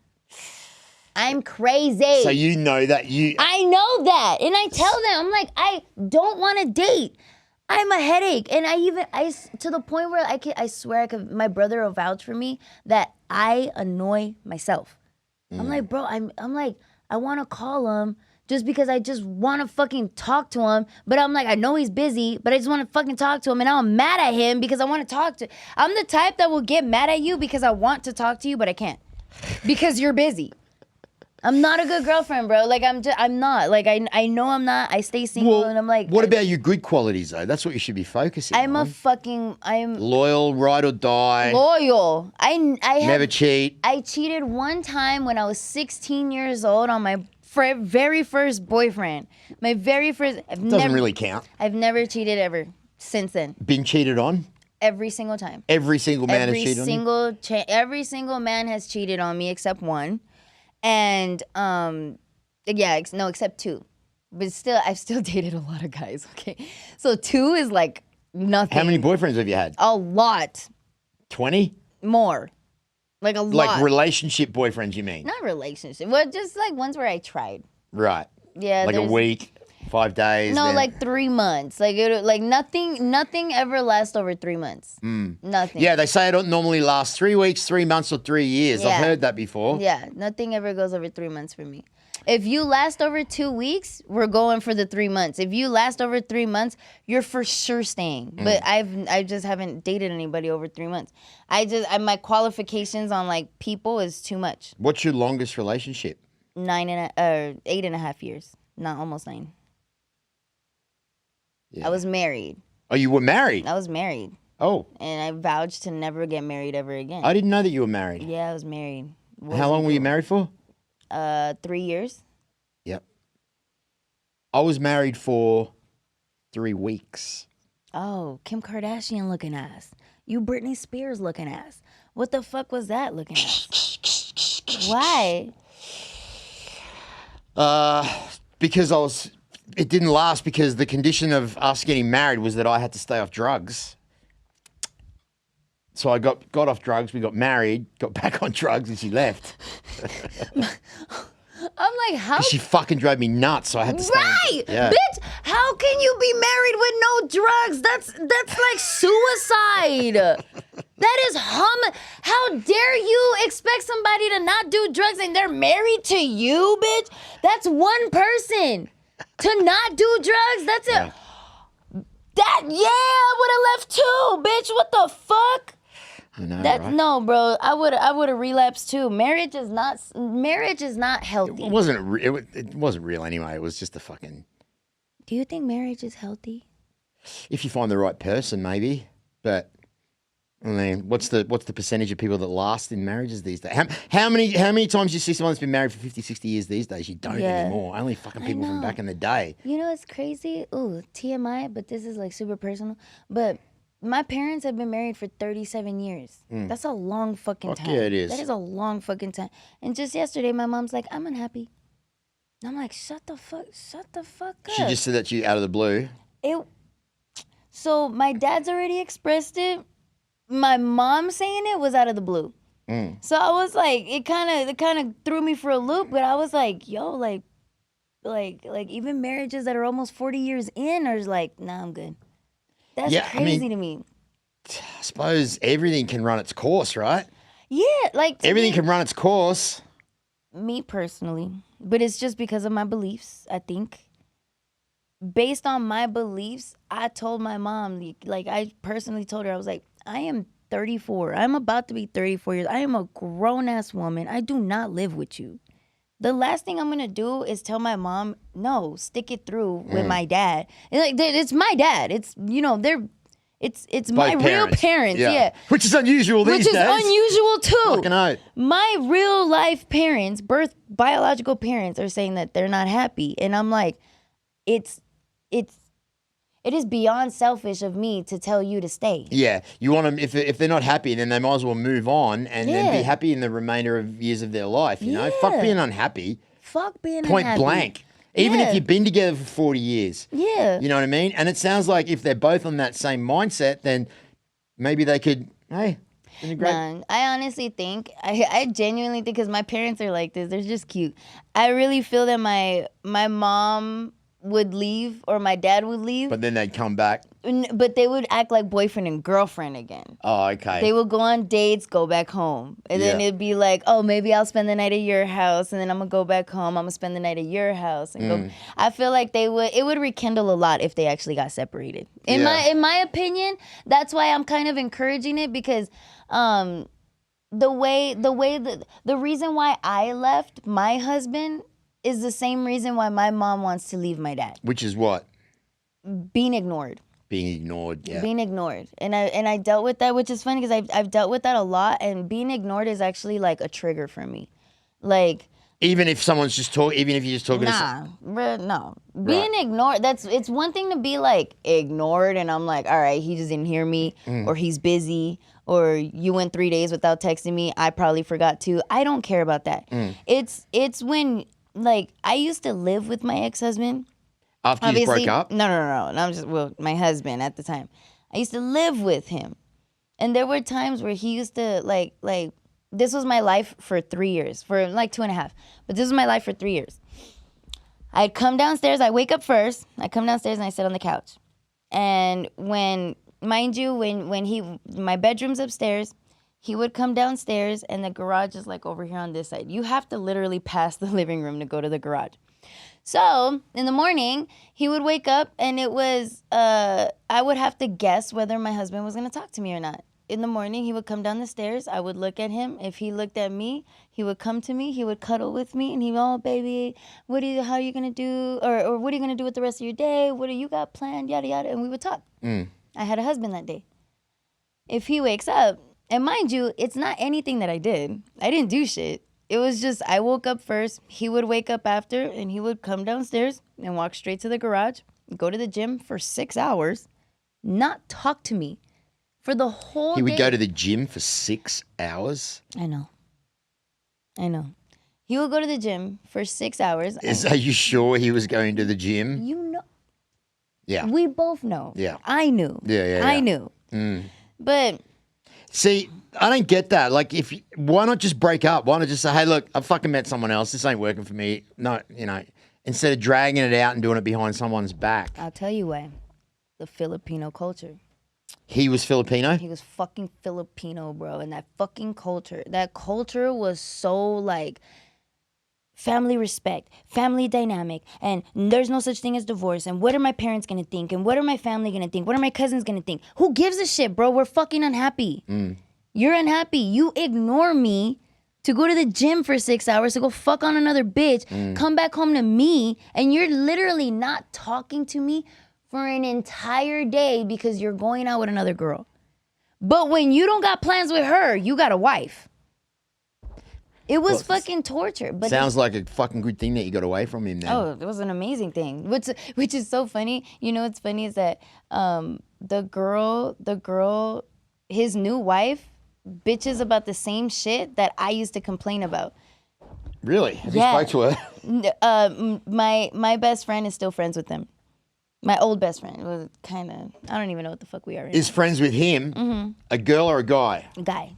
I'm crazy. So you know that I know that. And I tell them, I'm like, I don't want to date. I'm a headache, and I to the point where I swear my brother will vouch for me that I annoy myself. I'm like, bro, I'm like, I want to call him just because I just want to fucking talk to him, but I'm like, I know he's busy, but I just want to fucking talk to him, and now I'm mad at him because I want to talk to. I'm the type that will get mad at you because I want to talk to you, but I can't because you're busy. I'm not a good girlfriend, bro. Like I'm not. Like I know I'm not. I stay single, and I'm like. What about your good qualities though? That's what you should be focusing on. I'm loyal, ride or die. Loyal. I never cheat. I cheated one time when I was 16 years old on my very first boyfriend. My very first. Doesn't really count. I've never cheated ever since then. Been cheated on? Every single time. Every single man has cheated on you? Every single man has cheated on me except one. And, except two. But still, I've still dated a lot of guys, okay? So 2 is like nothing. How many boyfriends have you had? A lot. 20? More. Like a lot. Like relationship boyfriends, you mean? Not relationship. Well, just like ones where I tried. Right. Yeah. Like a week, 5 days. No, then... like 3 months. Like nothing ever lasts over 3 months. Nothing. Yeah, they say it don't normally last 3 weeks, 3 months, or 3 years. Yeah. I've heard that before. Yeah, nothing ever goes over 3 months for me. If you last over 2 weeks, we're going for the 3 months. If you last over 3 months, you're for sure staying. But I just haven't dated anybody over 3 months. My qualifications on like people is too much. What's your longest relationship? 8.5 years. Not almost 9. Yeah. I was married. Oh, you were married? I was married. Oh. And I vowed to never get married ever again. I didn't know that you were married. Yeah, I was married. How long were you married for? 3 years. Yep. I was married for 3 weeks. Oh, Kim Kardashian looking ass. You Britney Spears looking ass. What the fuck was that looking ass? Why? Because it didn't last because the condition of us getting married was that I had to stay off drugs. So I got off drugs, we got married, got back on drugs, and she left. I'm like, how? She fucking drove me nuts, so I had to stay. Right, Yeah. bitch. How can you be married with no drugs? That's like suicide. That is How dare you expect somebody to not do drugs and they're married to you, bitch? That's one person to not do drugs. That's Yeah. I would have left too, bitch. What the fuck? I know, That right? no, bro. I would have relapsed too. Marriage is not healthy. It wasn't real anyway. It was just a fucking. Do you think marriage is healthy? If you find the right person, maybe. But I mean, what's the percentage of people that last in marriages these days? How many times do you see someone that's been married for 50, 60 years these days? You don't anymore. Only fucking people from back in the day. You know, it's crazy. Ooh, TMI, but this is like super personal. But my parents have been married for 37 years. That's a long fucking time. Yeah, it is. That is a long fucking time. And just yesterday, my mom's like, I'm unhappy. And I'm like, shut the fuck up. She just said that to you out of the blue. So my dad's already expressed it. My mom saying it was out of the blue. So I was like, it kind of threw me for a loop. But I was like, yo, like even marriages that are almost 40 years in are like, nah, I'm good. That's crazy to me. I suppose everything can run its course, right? Yeah, like Everything can run its course. Me personally, but it's just because of my beliefs, I think. Based on my beliefs, I told my mom, like I personally told her, I was like, I am 34. I'm about to be 34 years. I am a grown-ass woman. I do not live with you. The last thing I'm going to do is tell my mom, no, stick it through with my dad. And like, it's my dad. It's, it's my real parents. Yeah. Which is unusual these days. Which is unusual too. Fucking oath. My real life parents, biological parents are saying that they're not happy. And I'm like, it is beyond selfish of me to tell you to stay. Yeah, you want them, if they're not happy, then they might as well move on and then be happy in the remainder of years of their life, you know? Fuck being unhappy. Fuck being Point unhappy. blank. Even if you've been together for 40 years. Yeah. You know what I mean? And it sounds like if they're both on that same mindset, then maybe they could, hey, isn't it great? Nah, I honestly think, I genuinely think, because my parents are like this, they're just cute. I really feel that my mom would leave or my dad would leave. But then they'd come back. But they would act like boyfriend and girlfriend again. Oh, okay. They would go on dates, go back home. And then it'd be like, oh, maybe I'll spend the night at your house and then I'm going to go back home. I'm going to spend the night at your house. And go. I feel like it would rekindle a lot if they actually got separated. In my opinion, that's why I'm kind of encouraging it, because the reason why I left my husband is the same reason why my mom wants to leave my dad. Which is what? Being ignored. Being ignored, yeah. Being ignored. And I dealt with that, which is funny because I've dealt with that a lot, and being ignored is actually like a trigger for me. Like Even if someone's just talking, even if you're just talking to Nah, bruh, no. Being ignored, it's one thing to be like ignored and I'm like, all right, he just didn't hear me or he's busy or you went 3 days without texting me. I probably forgot to. I don't care about that. It's when, like, I used to live with my ex-husband. after you broke up? No. I'm just, well, my husband at the time. I used to live with him. And there were times where he used to, like, this was my life for 3 years, for like 2.5. But this was my life for 3 years. I'd come downstairs. I wake up first. I come downstairs and I sit on the couch. And when, mind you, when my bedroom's upstairs, he would come downstairs and the garage is like over here on this side. You have to literally pass the living room to go to the garage. So in the morning, he would wake up and it was, I would have to guess whether my husband was going to talk to me or not. In the morning, he would come down the stairs. I would look at him. If he looked at me, he would come to me. He would cuddle with me, and he would, oh, baby, how are you going to do? Or what are you going to do with the rest of your day? What do you got planned? Yada, yada. And we would talk. I had a husband that day. If he wakes up, and mind you, it's not anything that I did. I didn't do shit. It was just I woke up first. He would wake up after, and he would come downstairs and walk straight to the garage, go to the gym for 6 hours, not talk to me. For the whole day. He would go to the gym for 6 hours? I know. He would go to the gym for 6 hours. Are you sure he was going to the gym? You know. Yeah. We both know. Yeah. I knew. Yeah. I knew. But. See, I don't get that. Like, why not just break up? Why not just say, hey, look, I fucking met someone else. This ain't working for me. No, instead of dragging it out and doing it behind someone's back. I'll tell you why. The Filipino culture. He was Filipino? He was fucking Filipino, bro. And that fucking culture, was so like family respect, family dynamic, and there's no such thing as divorce. And what are my parents gonna think? And what are my family gonna think? What are my cousins gonna think? Who gives a shit, bro? We're fucking unhappy. You're unhappy. You ignore me to go to the gym for 6 hours, to go fuck on another bitch, come back home to me, and you're literally not talking to me for an entire day because you're going out with another girl. But when you don't got plans with her, you got a wife. It was fucking torture. But sounds like a fucking good thing that you got away from him then. Oh, it was an amazing thing. Which is so funny. You know what's funny is that the girl, his new wife, bitches about the same shit that I used to complain about. Really? Have you spoke to her? My best friend is still friends with them. My old best friend was kind of, I don't even know what the fuck we are right Is friends with him a girl or a guy? Guy.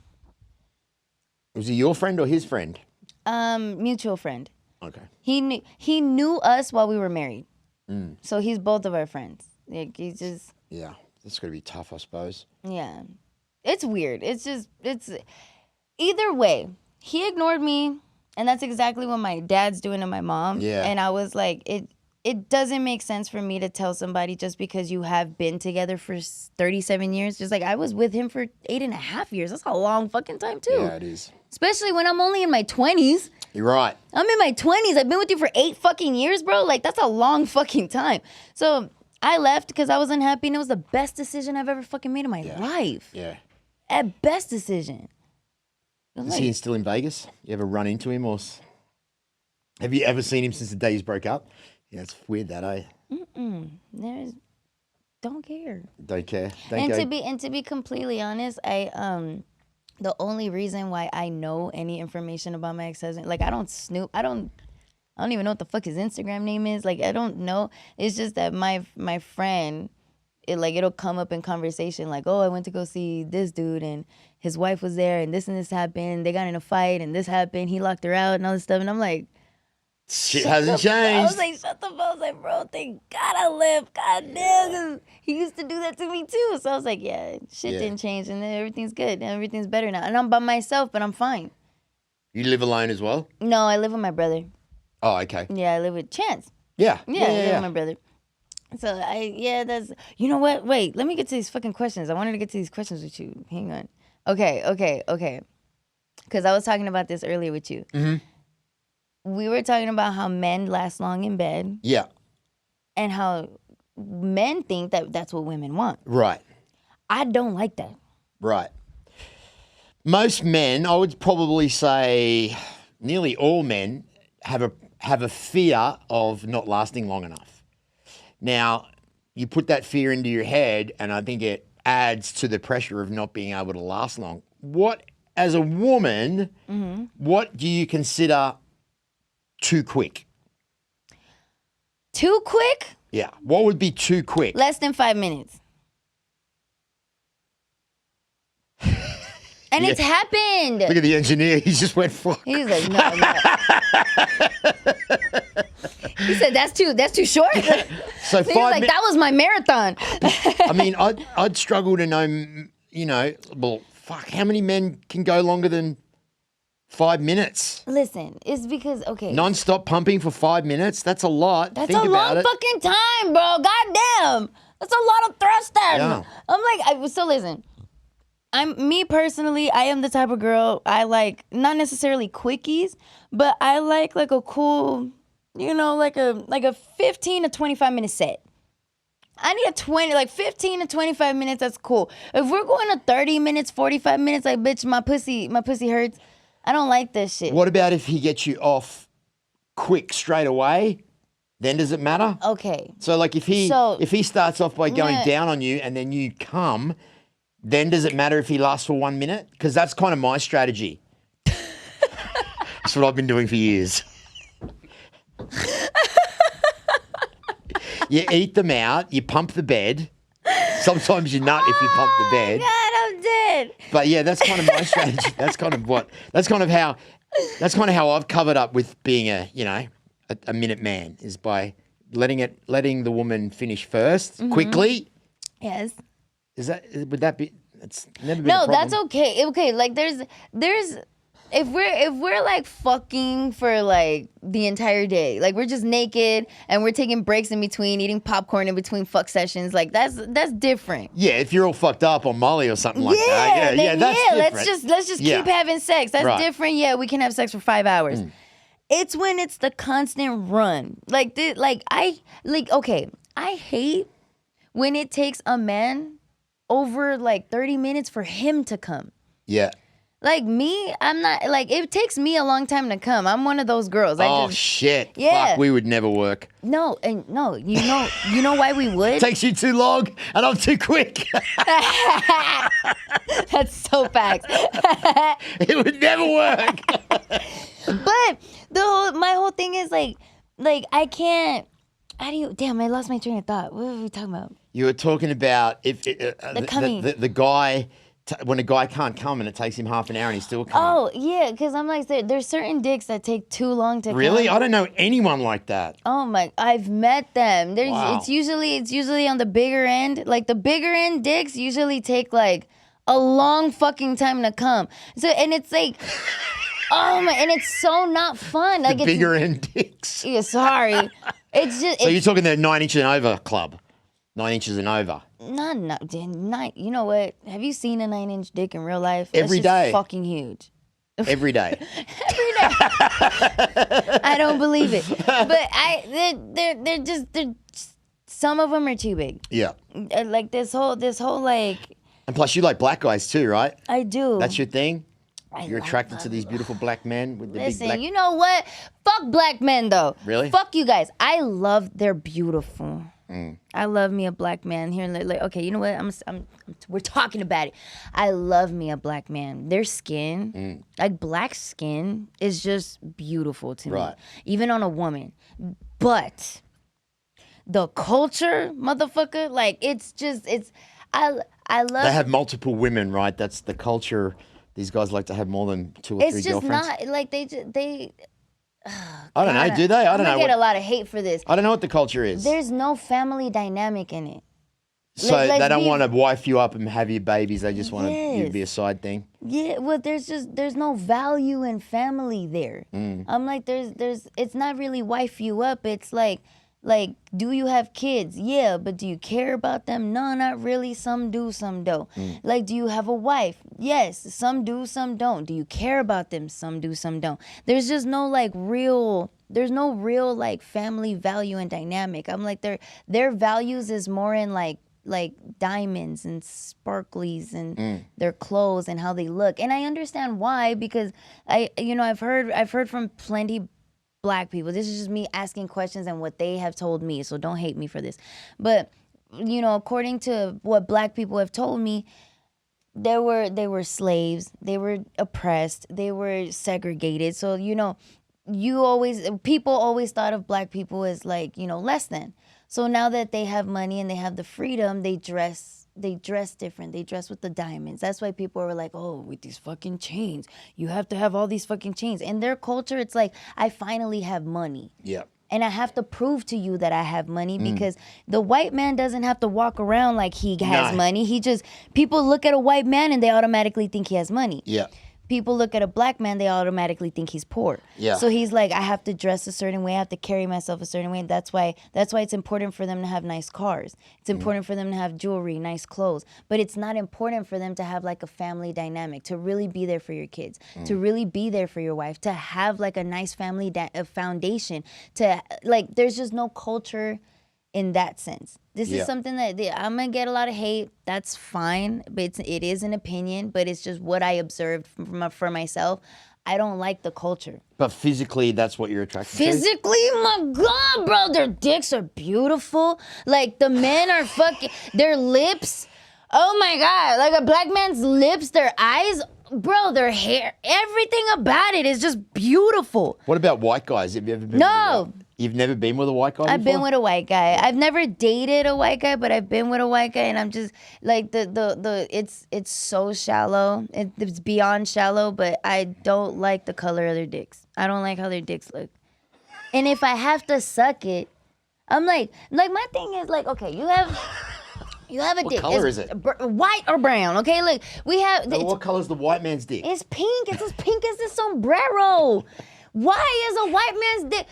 Was he your friend or his friend? Mutual friend. Okay. He knew us while we were married. So he's both of our friends. Like, he's just. Yeah, that's going to be tough, I suppose. Yeah. It's weird. It's either way, he ignored me, and that's exactly what my dad's doing to my mom. Yeah. And I was like, it doesn't make sense for me to tell somebody just because you have been together for 37 years. Just like I was with him for 8.5 years. That's a long fucking time too. Yeah, it is. Especially when I'm only in my 20s. You're right. I'm in my 20s. I've been with you for 8 fucking years, bro. Like, that's a long fucking time. So I left because I was unhappy, and it was the best decision I've ever fucking made in my life. Yeah. At best decision. Is he still in Vegas? You ever run into him or have you ever seen him since the day you broke up? Yeah, it's weird that, eh? Don't care. Don't care. To be completely honest, the only reason why I know any information about my ex-husband, like I don't snoop, I don't even know what the fuck his Instagram name is. Like I don't know. It's just that my friend, it'll come up in conversation like, oh, I went to go see this dude and his wife was there and this happened. They got in a fight and this happened. He locked her out and all this stuff. And I'm like, shit hasn't changed. I was like, shut the fuck. I was like, bro, thank God I left. God damn. 'Cause he used to do that to me too. So I was like, yeah, shit didn't change and everything's good. Everything's better now. And I'm by myself, but I'm fine. You live alone as well? No, I live with my brother. Oh, okay. Yeah, I live with Chance. Yeah. I live with my brother. So that's, you know what? Wait, let me get to these fucking questions. I wanted to get to these questions with you. Hang on. Okay. Because I was talking about this earlier with you. We were talking about how men last long in bed. Yeah. And how men think that that's what women want. Right. I don't like that. Right. Most men, I would probably say nearly all men, have a fear of not lasting long enough. Now, you put that fear into your head, and I think it adds to the pressure of not being able to last long. What, as a woman, what do you consider too quick? Too quick? Yeah. What would be too quick? Less than 5 minutes. And it's happened. Look at the engineer. He just went, fuck. He's like, no. He said, that's too short. So He's like, that was my marathon. I mean, I'd struggle to know, well, fuck, how many men can go longer than 5 minutes? Listen, it's because, okay. Non-stop pumping for 5 minutes? That's a lot. That's Think a about long it. fucking time, bro. Goddamn. That's a lot of thrusters. Yeah. I'm like, so listen. Me personally, I am the type of girl, I like, not necessarily quickies, but I like a cool, like a 15 to 25 minute set. I need 15 to 25 minutes, that's cool. If we're going to 30 minutes, 45 minutes, like, bitch, my pussy hurts. I don't like this shit. What about if he gets you off quick straight away? Then does it matter? Okay. So like if he starts off by going down on you and then you come, then does it matter if he lasts for 1 minute? Because that's kind of my strategy. That's what I've been doing for years. You eat them out, you pump the bed. Sometimes you nut if you pump the bed. God, I'm dead. But yeah, that's kind of my strategy. That's kind of how I've covered up with being a minute man, is by letting the woman finish first quickly. Yes. Would that be? It's never been a problem. No, that's okay. Okay, like there's if we're like fucking for like the entire day, like we're just naked and we're taking breaks in between, eating popcorn in between fuck sessions, like that's different. Yeah, if you're all fucked up on Molly or something like that. Yeah, that's different. Let's just keep having sex. That's different. Yeah, we can have sex for 5 hours. It's when it's the constant run. I hate when it takes a man over like 30 minutes for him to come. Yeah. Like me, I'm not, like, it takes me a long time to come. I'm one of those girls. Shit. Yeah. Fuck, we would never work. No, you know why we would? It takes you too long and I'm too quick. That's so facts. It would never work. But my whole thing is like I can't, damn, I lost my train of thought. What were we talking about? You were talking about if coming. The guy, when a guy can't come and it takes him half an hour and he's still coming. Oh, yeah, because I'm like, there's certain dicks that take too long to come. Really? I don't know anyone like that. Oh my, I've met them. Wow. It's usually on the bigger end. Like the bigger end dicks usually take like a long fucking time to come. So, and it's like, oh my, and it's so not fun. Like the bigger end dicks. Yeah, sorry. It's just. So you're talking the 9 inches and over club. 9 inches and over. Not. You know what? Have you seen a 9-inch dick in real life? Every day. Fucking huge. Every day. Every day. I don't believe it. But they're just some of them are too big. Yeah. Like this whole like. And plus, you like black guys too, right? I do. That's your thing. You're attracted to these beautiful black men with the big black. Listen, you know what? Fuck black men though. Really? Fuck you guys. I love. They're beautiful. I love me a black man here. Like, okay, you know what? We're talking about it. I love me a black man. Their skin, like black skin, is just beautiful to me, even on a woman. But the culture, motherfucker, like I love. They have multiple women, right? That's the culture. These guys like to have more than 2 or 3 girlfriends. It's just not like they. I don't know. Do they? I don't know. I get a lot of hate for this. I don't know what the culture is. There's no family dynamic in it. So they don't want to wife you up and have your babies. They just want you to be a side thing. Yeah, well, there's no value in family there. I'm like, it's not really wife you up. It's like, do you have kids? Yeah, but do you care about them? No, not really. Some do, some don't. Like, do you have a wife? Yes, some do, some don't. Do you care about them? Some do, some don't. There's just no there's no real like family value and dynamic. I'm like, their values is more in like diamonds and sparklies and their clothes and how they look. And I understand why, because I've heard from plenty black people. This is just me asking questions and what they have told me. So don't hate me for this. But, you know, according to what black people have told me, they were slaves. They were oppressed. They were segregated. So, you know, people always thought of black people as like, you know, less than. So now that they have money and they have the freedom, they dress different. They dress with the diamonds. That's why people were like, oh, with these fucking chains. You have to have all these fucking chains. In their culture, it's like, I finally have money. Yeah. And I have to prove to you that I have money because the white man doesn't have to walk around like he has money. People look at a white man and they automatically think he has money. Yeah. People look at a black man, they automatically think he's poor. Yeah. So he's like, I have to dress a certain way, I have to carry myself a certain way. That's why it's important for them to have nice cars. It's important for them to have jewelry, nice clothes. But it's not important for them to have like a family dynamic, to really be there for your kids, to really be there for your wife, to have like a nice family foundation. To like, there's just no culture in that sense. This is something that I'm gonna get a lot of hate. That's fine, but it is an opinion. But it's just what I observed for myself. I don't like the culture. But physically, that's what you're attracted to? Physically, my God, bro, their dicks are beautiful. Like, the men are fucking, their lips, oh my God. Like, a black man's lips, their eyes, bro, their hair, everything about it is just beautiful. What about white guys? Have you ever been No. You've never been with a white guy before? I've been with a white guy. I've never dated a white guy, but I've been with a white guy, and I'm just like it's so shallow. It's beyond shallow, but I don't like the color of their dicks. I don't like how their dicks look. And if I have to suck it, I'm like my thing is like, okay, you have a dick. What color is it? White or brown? Okay, look, we have. What color is the white man's dick? It's pink. It's as pink as the sombrero. Why is a white man's dick?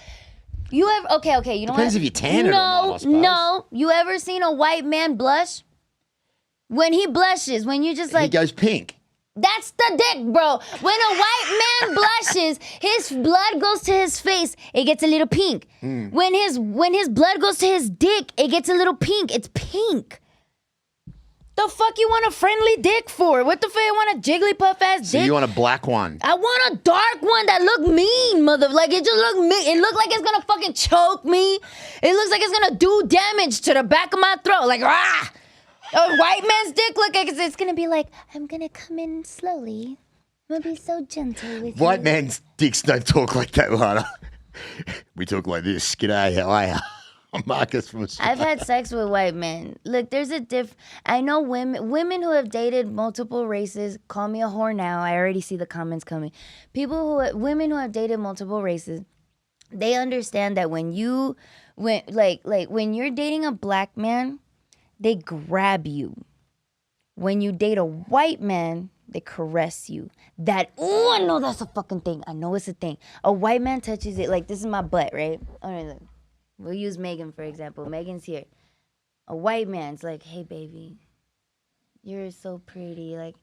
You ever okay? You know Depends what? if you tan it or not, I suppose. No. You ever seen a white man blush? When he blushes, when you just like he goes pink. That's the dick, bro. When a white man blushes, his blood goes to his face. It gets a little pink. When his blood goes to his dick, it gets a little pink. It's pink. The fuck you want a friendly dick for? What the fuck you want a Jigglypuff ass dick? So you want a black one? I want a dark one that look mean, like it just look mean. It look like it's gonna fucking choke me. It looks like it's gonna do damage to the back of my throat. Like, rah! A white man's dick look like it's gonna be like, I'm gonna come in slowly. I'm gonna be so gentle with White you. man's dicks don't talk like that, Lana. We talk like this. G'day, how are you? I'm Marcus from Australia. I've had sex with white men. Look, there's a I know women who have dated multiple races. Call me a whore now. I already see the comments coming. Women who have dated multiple races, they understand that when you're dating a black man, they grab you. When you date a white man, they caress you. I know that's a fucking thing. I know it's a thing. A white man touches it like, this is my butt, right? Look. We'll use Megan, for example. Megan's here. A white man's like, hey, baby, you're so pretty. Like,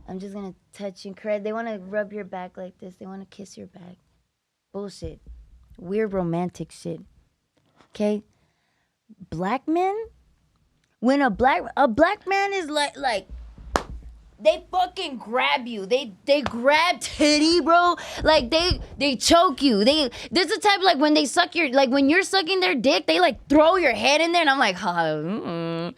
I'm just going to touch and caress. They want to rub your back like this. They want to kiss your back. Bullshit. Weird romantic shit. Okay? Black men? When a black man is like, they fucking grab you. They grab titty, bro. Like they choke you. There's a type like when they suck when you're sucking their dick, they like throw your head in there, and I'm like, I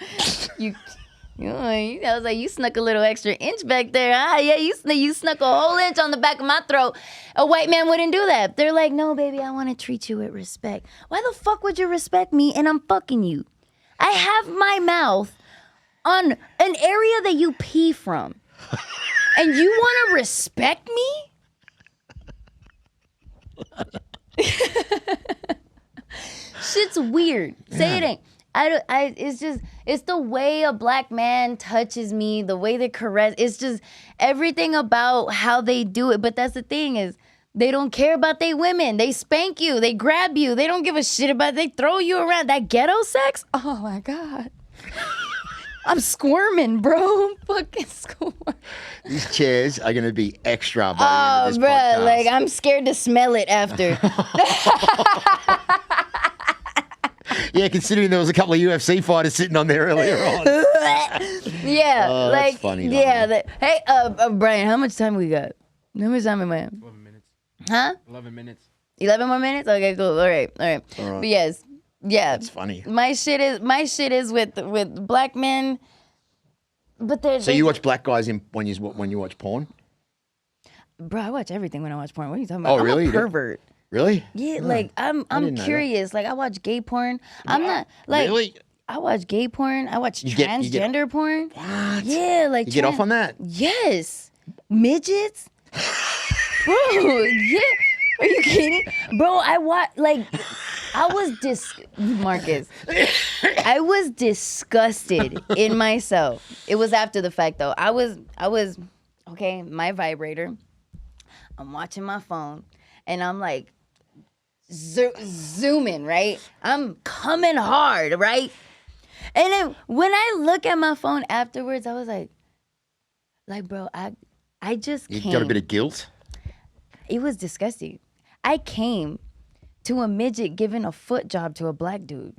was like, you snuck a little extra inch back there, huh? Yeah, you snuck a whole inch on the back of my throat. A white man wouldn't do that. They're like, no, baby, I want to treat you with respect. Why the fuck would you respect me and I'm fucking you? I have my mouth on an area that you pee from. And you want to respect me? Shit's weird. Say it ain't. It's the way a black man touches me, the way they caress. It's just everything about how they do it. But that's the thing is, they don't care about they women. They spank you. They grab you. They don't give a shit about it. They throw you around. That ghetto sex? Oh, my God. I'm squirming, bro. Fucking squirm. These chairs are going to be extra by the end of this podcast. Like, I'm scared to smell it after. Yeah, considering there was a couple of UFC fighters sitting on there earlier on. Yeah. Oh, like, that's funny. Yeah. Hey, Brian, how much time we got? How much time am I on? 11 minutes. Huh? 11 minutes. 11 more minutes? Okay, cool. All right. But yes. Yeah. That's funny. My shit is with black men. But So you watch black guys when you watch porn? Bro, I watch everything when I watch porn. What are you talking about? Oh, really? I'm a pervert. Really? Yeah, like I'm curious. Like I watch gay porn. I'm not like really. I watch gay porn. I watch transgender porn. What? Yeah, like you get off on that? Yes, midgets. Bro, yeah. Are you kidding, bro? I was Marcus. I was disgusted in myself. It was after the fact though. I was okay. My vibrator. I'm watching my phone, and I'm like zooming, right? I'm coming hard, right? And then when I look at my phone afterwards, I was like, bro, I just came. You got a bit of guilt? It was disgusting. I came to a midget giving a foot job to a black dude.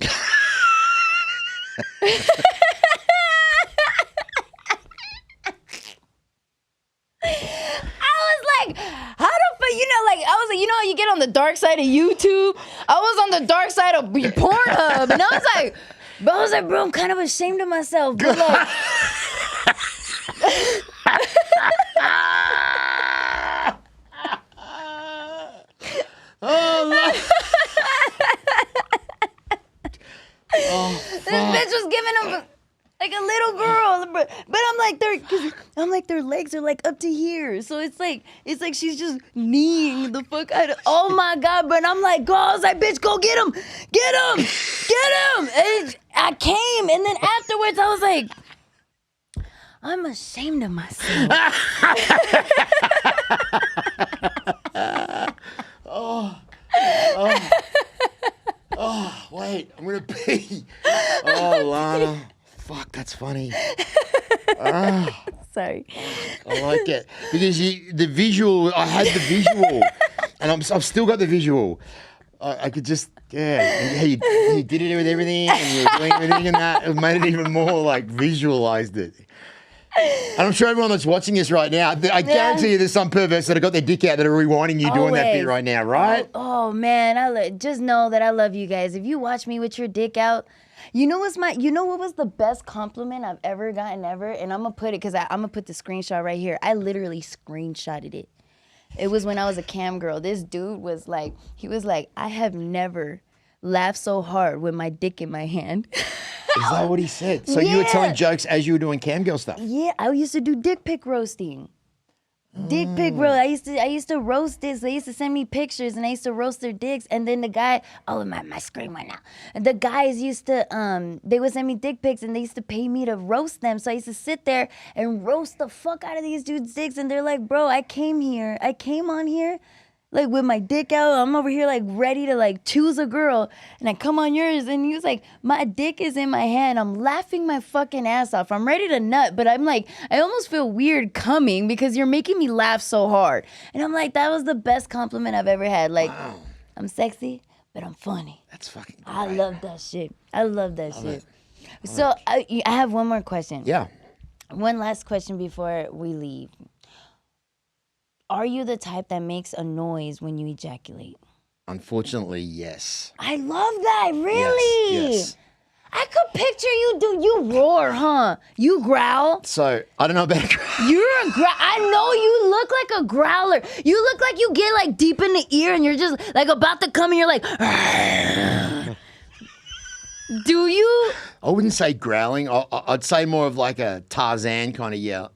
How you get on the dark side of YouTube? I was on the dark side of Pornhub, and I was like, bro, I'm kind of ashamed of myself. But like, this bitch was giving him like a little girl, but I'm like their legs are like up to here, so it's like she's just kneeing the fuck out of. Oh my god! But I'm like, I was like, bitch, go get him! And I came, and then afterwards I was like, I'm ashamed of myself. Wait, I'm gonna pee. Oh, Lana. Fuck, that's funny. Sorry. I like it because the visual. I had the visual, and I've still got the visual. I could just and how you did it with everything, and you were doing everything, and that it made it even more like visualized it. And I'm sure everyone that's watching this right now, I guarantee you there's some perverts that have got their dick out that are rewinding you doing that bit right now, right? Oh man, just know that I love you guys. If you watch me with your dick out, you know what was the best compliment I've ever gotten ever? And I'm gonna put it because I'm gonna put the screenshot right here. I literally screenshotted it. It was when I was a cam girl. This dude was like, I have never laughed so hard with my dick in my hand. Is that what he said? So you were telling jokes as you were doing cam girl stuff? Yeah, I used to do dick pic roasting. Dick pic roast. I used to roast this. They used to send me pictures, and I used to roast their dicks. And then the guy, my screen went out. And the guys used to, they would send me dick pics, and they used to pay me to roast them. So I used to sit there and roast the fuck out of these dudes' dicks. And they're like, bro, I came on here. Like with my dick out, I'm over here like ready to like choose a girl, and I come on yours, and he was like, my dick is in my hand. I'm laughing my fucking ass off. I'm ready to nut, but I'm like, I almost feel weird coming because you're making me laugh so hard. And I'm like, that was the best compliment I've ever had. Like, wow. I'm sexy, but I'm funny. That's fucking great. I love that shit. I love that shit. So I have one more question. Yeah. One last question before we leave. Are you the type that makes a noise when you ejaculate? Unfortunately, yes. I love that. Really? Yes. I could picture you roar, huh? You growl. So, I don't know about You're a growl. I know you look like a growler. You look like you get like deep in the ear and you're just like about to come and you're like, do you? I wouldn't say growling. I'd say more of like a Tarzan kind of yell.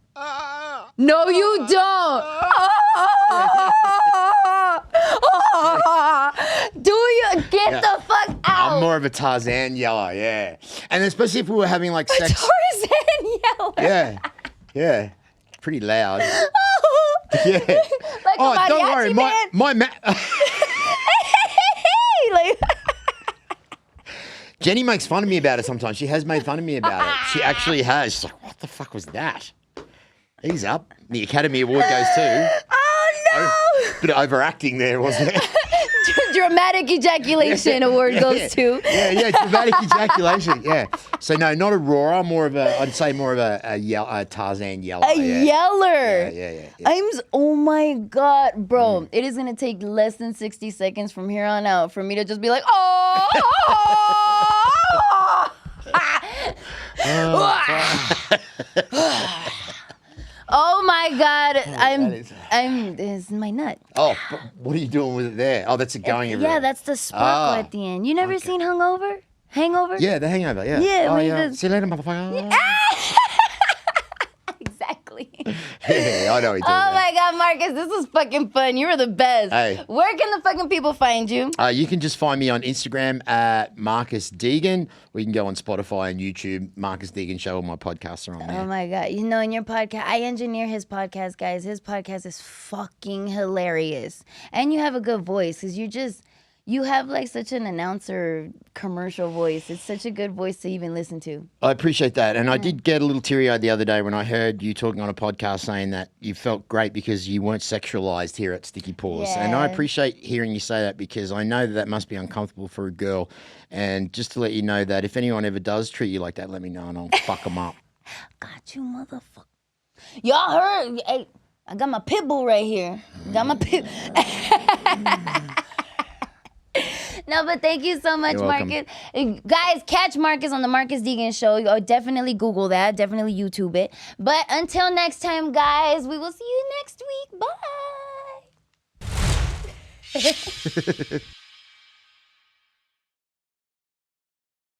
No, you don't. Do you get the fuck out? I'm more of a Tarzan yeller, yeah. And especially if we were having like sex. Tarzan yeller. Yeah. Pretty loud. Yeah. Like don't worry, my like. Jenny makes fun of me about it sometimes. She has made fun of me about it. She actually has. She's like, what the fuck was that? He's up. The Academy Award goes too. Oh no! Bit of overacting there, wasn't it? dramatic ejaculation award goes to. Yeah, dramatic ejaculation. Yeah. So no, not a roarer, I'd say more of a Tarzan yeller. A yeller. Yeah. Oh my God, bro. It is going to take less than 60 seconds from here on out for me to just be like, oh my God, this is my nut. Oh, what are you doing with it there? Oh, that's it going everywhere. Yeah, that's the sparkle at the end. You never seen Hangover? Yeah, the Hangover, yeah. Yeah, See you later, motherfucker. Exactly. Yeah, I know what you're doing. Oh my God, Marcus, this was fucking fun. You were the best. Hey. Where can the fucking people find you? You can just find me on Instagram at Marcus Deegan. Or you can go on Spotify and YouTube. Marcus Deegan Show. All my podcasts are on there. Oh my God. You know, in your podcast, I engineer his podcast, guys. His podcast is fucking hilarious. And you have a good voice because you have like such an announcer commercial voice. It's such a good voice to even listen to. I appreciate that. And I did get a little teary-eyed the other day when I heard you talking on a podcast saying that you felt great because you weren't sexualized here at Sticky Paws. Yeah. And I appreciate hearing you say that because I know that must be uncomfortable for a girl. And just to let you know that if anyone ever does treat you like that, let me know and I'll fuck them up. Got you, motherfucker. Y'all heard? Hey, I got my pit bull right here. Got my pit. No, but thank you so much, Marcus. Guys, catch Marcus on the Marcus Deegan Show. Or definitely Google that. Definitely YouTube it. But until next time, guys, we will see you next week. Bye.